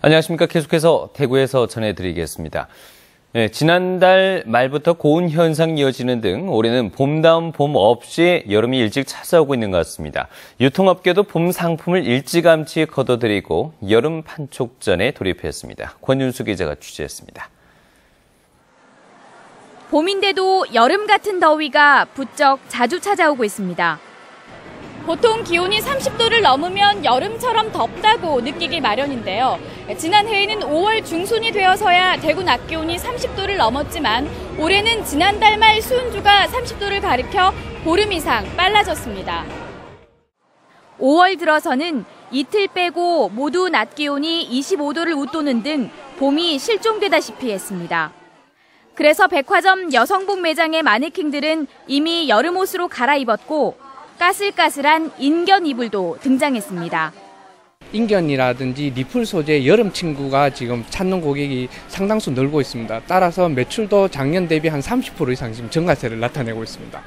안녕하십니까. 계속해서 대구에서 전해드리겠습니다. 네, 지난달 말부터 고온 현상이 이어지는 등 올해는 봄다운 봄 없이 여름이 일찍 찾아오고 있는 것 같습니다. 유통업계도 봄 상품을 일찌감치 걷어들이고 여름 판촉전에 돌입했습니다. 권윤수 기자가 취재했습니다. 봄인데도 여름 같은 더위가 부쩍 자주 찾아오고 있습니다. 보통 기온이 30도를 넘으면 여름처럼 덥다고 느끼기 마련인데요. 지난해에는 5월 중순이 되어서야 대구 낮 기온이 30도를 넘었지만 올해는 지난달 말 수은주가 30도를 가리켜 보름 이상 빨라졌습니다. 5월 들어서는 이틀 빼고 모두 낮 기온이 25도를 웃도는 등 봄이 실종되다시피 했습니다. 그래서 백화점 여성복 매장의 마네킹들은 이미 여름 옷으로 갈아입었고 까슬까슬한 인견 이불도 등장했습니다. 인견이라든지 리플 소재 여름 침구가 지금 찾는 고객이 상당수 늘고 있습니다. 따라서 매출도 작년 대비 한 30% 이상 지금 증가세를 나타내고 있습니다.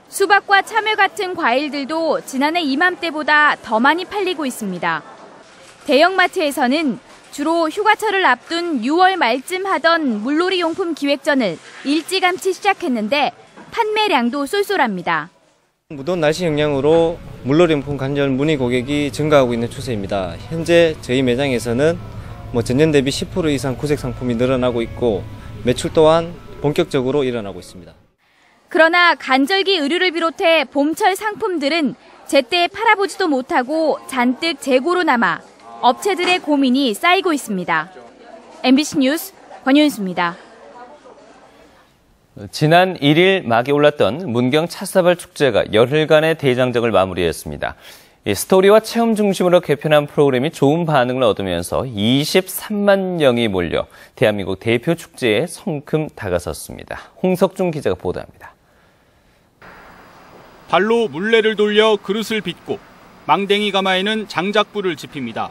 수박과 참외 같은 과일들도 지난해 이맘때보다 더 많이 팔리고 있습니다. 대형마트에서는 주로 휴가철을 앞둔 6월 말쯤 하던 물놀이 용품 기획전을 일찌감치 시작했는데 판매량도 쏠쏠합니다. 무더운 날씨 영향으로 물놀이용품 관련 문의 고객이 증가하고 있는 추세입니다. 현재 저희 매장에서는 전년 대비 10% 이상 구색 상품이 늘어나고 있고 매출 또한 본격적으로 일어나고 있습니다. 그러나 간절기 의류를 비롯해 봄철 상품들은 제때 팔아보지도 못하고 잔뜩 재고로 남아 업체들의 고민이 쌓이고 있습니다. MBC 뉴스 권윤수입니다. 지난 1일 막에 올랐던 문경 찻사발 축제가 열흘간의 대장정을 마무리했습니다. 스토리와 체험 중심으로 개편한 프로그램이 좋은 반응을 얻으면서 23만 명이 몰려 대한민국 대표 축제에 성큼 다가섰습니다. 홍석중 기자가 보도합니다. 발로 물레를 돌려 그릇을 빚고 망댕이 가마에는 장작불을 지핍니다.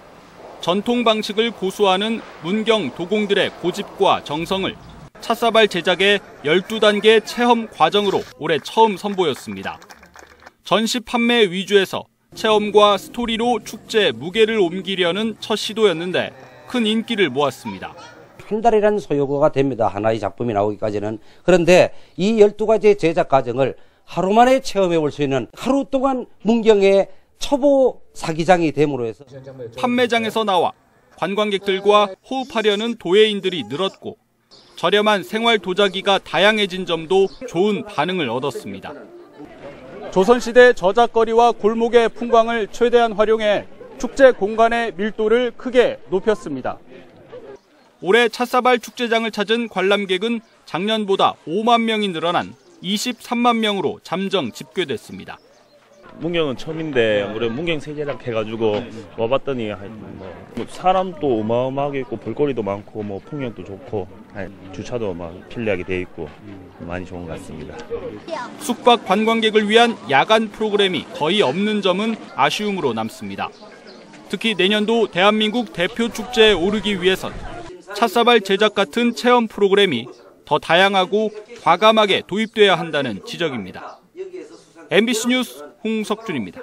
전통 방식을 고수하는 문경 도공들의 고집과 정성을 찻사발 제작의 12단계 체험 과정으로 올해 처음 선보였습니다. 전시 판매 위주에서 체험과 스토리로 축제 무게를 옮기려는 첫 시도였는데 큰 인기를 모았습니다. 한 달이라는 소요가 됩니다. 하나의 작품이 나오기까지는. 그런데 이 12가지의 제작 과정을 하루 만에 체험해 볼 수 있는 하루 동안 문경의 초보 사기장이 됨으로 해서 판매장에서 나와 관광객들과 호흡하려는 도예인들이 늘었고 저렴한 생활 도자기가 다양해진 점도 좋은 반응을 얻었습니다. 조선시대 저작거리와 골목의 풍광을 최대한 활용해 축제 공간의 밀도를 크게 높였습니다. 올해 찻사발 축제장을 찾은 관람객은 작년보다 5만 명이 늘어난 23만 명으로 잠정 집계됐습니다. 문경은 처음인데 아무래도 문경 세계락 해가지고 와봤더니 사람도 어마어마하게 있고 볼거리도 많고 풍경도 좋고 주차도 편리하게 돼 있고 많이 좋은 것 같습니다. 숙박 관광객을 위한 야간 프로그램이 거의 없는 점은 아쉬움으로 남습니다. 특히 내년도 대한민국 대표 축제에 오르기 위해선 찻사발 제작 같은 체험 프로그램이 더 다양하고 과감하게 도입돼야 한다는 지적입니다. MBC 뉴스 홍석준입니다.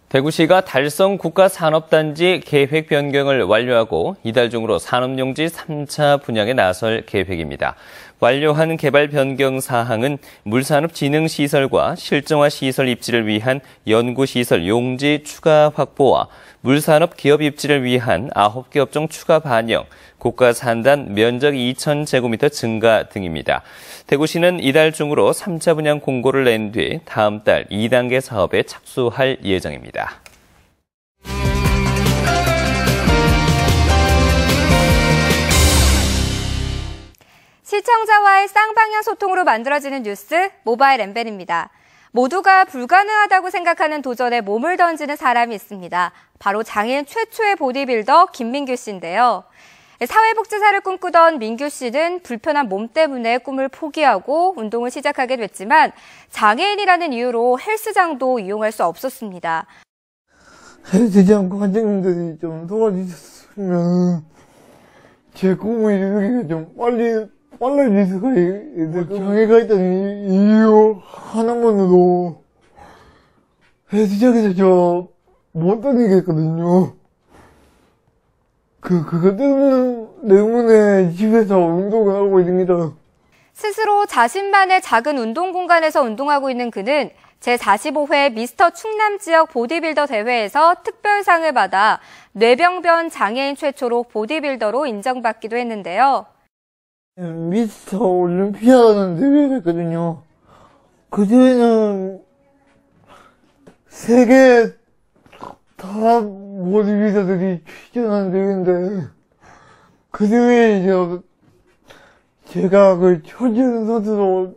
대구시가 달성 국가산업단지 계획 변경을 완료하고 이달 중으로 산업용지 3차 분양에 나설 계획입니다. 완료한 개발 변경 사항은 물산업진흥시설과 실정화 시설 입지를 위한 연구시설 용지 추가 확보와 물산업 기업 입지를 위한 9개 업종 추가 반영, 국가산단 면적 2,000제곱미터 증가 등입니다. 대구시는 이달 중으로 3차 분양 공고를 낸 뒤 다음 달 2단계 사업에 착수할 예정입니다. 시청자와의 쌍방향 소통으로 만들어지는 뉴스 모바일 엠벨입니다. 모두가 불가능하다고 생각하는 도전에 몸을 던지는 사람이 있습니다. 바로 장애인 최초의 보디빌더 김민규 씨인데요. 사회복지사를 꿈꾸던 민규 씨는 불편한 몸 때문에 꿈을 포기하고 운동을 시작하게 됐지만 장애인이라는 이유로 헬스장도 이용할 수 없었습니다. 헬스장 관장님들이 좀 도와주셨으면 제 꿈을 이루기가 좀 빨라질 수가 있을 장애가 있다는 이유 하나만으로 헬스장에서 저 못 다니겠거든요. 그것 때문에 집에서 운동을 하고 있습니다. 스스로 자신만의 작은 운동 공간에서 운동하고 있는 그는 제45회 미스터 충남 지역 보디빌더 대회에서 특별상을 받아 뇌병변 장애인 최초로 보디빌더로 인정받기도 했는데요. 미스터 올림피아라는 대회가 있거든요. 그 대회는 세계 다 보디빌더들이 출전하는 대회인데, 그 대회에 제가 그 초년 선수로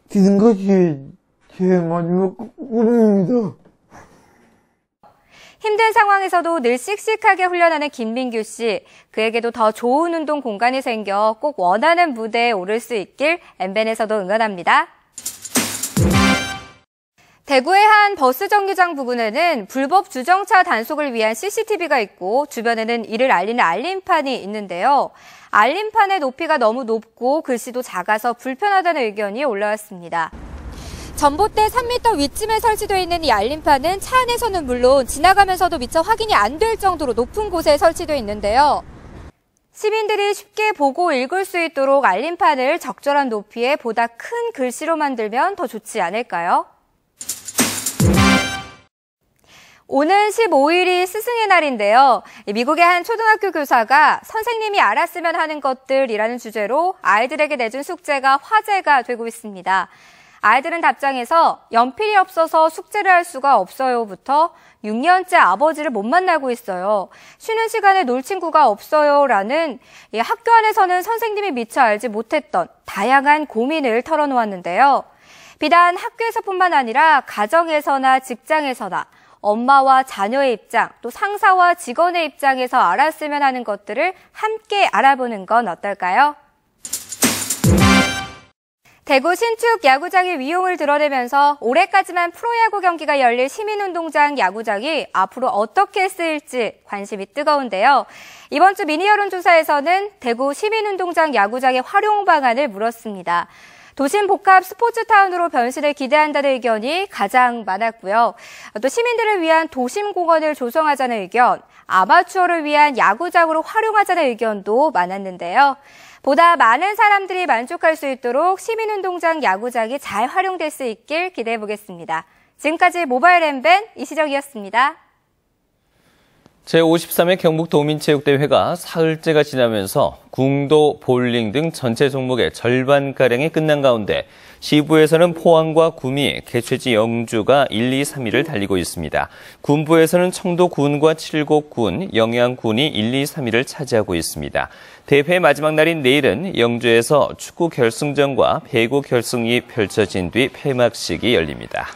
뛰는 것이 제 마지막 꿈입니다. 힘든 상황에서도 늘 씩씩하게 훈련하는 김민규 씨. 그에게도 더 좋은 운동 공간이 생겨 꼭 원하는 무대에 오를 수 있길 엠벤에서도 응원합니다. 대구의 한 버스 정류장 부근에는 불법 주정차 단속을 위한 CCTV가 있고 주변에는 이를 알리는 알림판이 있는데요. 알림판의 높이가 너무 높고 글씨도 작아서 불편하다는 의견이 올라왔습니다. 전봇대 3m 위쯤에 설치되어 있는 이 알림판은 차 안에서는 물론 지나가면서도 미처 확인이 안 될 정도로 높은 곳에 설치되어 있는데요. 시민들이 쉽게 보고 읽을 수 있도록 알림판을 적절한 높이에 보다 큰 글씨로 만들면 더 좋지 않을까요? 오는 15일이 스승의 날인데요. 미국의 한 초등학교 교사가 선생님이 알았으면 하는 것들이라는 주제로 아이들에게 내준 숙제가 화제가 되고 있습니다. 아이들은 답장에서 연필이 없어서 숙제를 할 수가 없어요부터 6년째 아버지를 못 만나고 있어요. 쉬는 시간에 놀 친구가 없어요 라는 학교 안에서는 선생님이 미처 알지 못했던 다양한 고민을 털어놓았는데요. 비단 학교에서뿐만 아니라 가정에서나 직장에서나 엄마와 자녀의 입장, 또 상사와 직원의 입장에서 알았으면 하는 것들을 함께 알아보는 건 어떨까요? 대구 신축 야구장의 위용을 드러내면서 올해까지만 프로야구 경기가 열릴 시민운동장 야구장이 앞으로 어떻게 쓰일지 관심이 뜨거운데요. 이번 주 미니 여론조사에서는 대구 시민운동장 야구장의 활용 방안을 물었습니다. 도심 복합 스포츠타운으로 변신을 기대한다는 의견이 가장 많았고요. 또 시민들을 위한 도심공원을 조성하자는 의견, 아마추어를 위한 야구장으로 활용하자는 의견도 많았는데요. 보다 많은 사람들이 만족할 수 있도록 시민운동장 야구장이 잘 활용될 수 있길 기대해보겠습니다. 지금까지 모바일 엠벤 이시정이었습니다. 제53회 경북도민체육대회가 사흘째가 지나면서 궁도, 볼링 등 전체 종목의 절반가량이 끝난 가운데 시부에서는 포항과 구미, 개최지 영주가 1, 2, 3위를 달리고 있습니다. 군부에서는 청도군과 칠곡군, 영양군이 1, 2, 3위를 차지하고 있습니다. 대회 마지막 날인 내일은 영주에서 축구 결승전과 배구 결승이 펼쳐진 뒤 폐막식이 열립니다.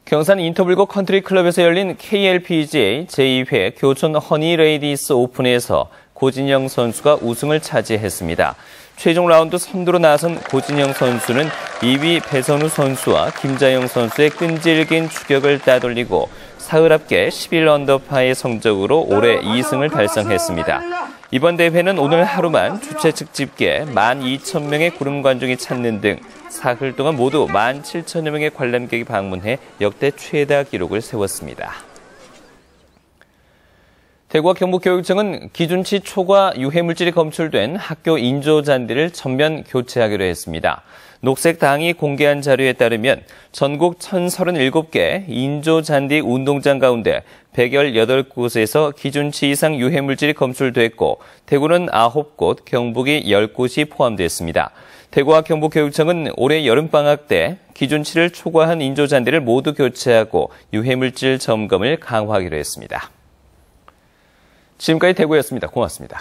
경산 인터블고 컨트리 클럽에서 열린 KLPGA 제2회 교촌 허니레이디스 오픈에서 고진영 선수가 우승을 차지했습니다. 최종 라운드 선두로 나선 고진영 선수는 2위 배선우 선수와 김자영 선수의 끈질긴 추격을 따돌리고 사흘 합계 11언더파의 성적으로 올해 2승을 달성했습니다. 이번 대회는 오늘 하루만 주최 측 집계 12,000명의 구름 관중이 찾는 등 사흘 동안 모두 17,000여 명의 관람객이 방문해 역대 최다 기록을 세웠습니다. 대구와 경북교육청은 기준치 초과 유해물질이 검출된 학교 인조잔디를 전면 교체하기로 했습니다. 녹색당이 공개한 자료에 따르면 전국 1,037개 인조잔디 운동장 가운데 118곳에서 기준치 이상 유해물질이 검출됐고 대구는 9곳, 경북이 10곳이 포함됐습니다. 대구와 경북교육청은 올해 여름방학 때 기준치를 초과한 인조잔디를 모두 교체하고 유해물질 점검을 강화하기로 했습니다. 지금까지 대구였습니다. 고맙습니다.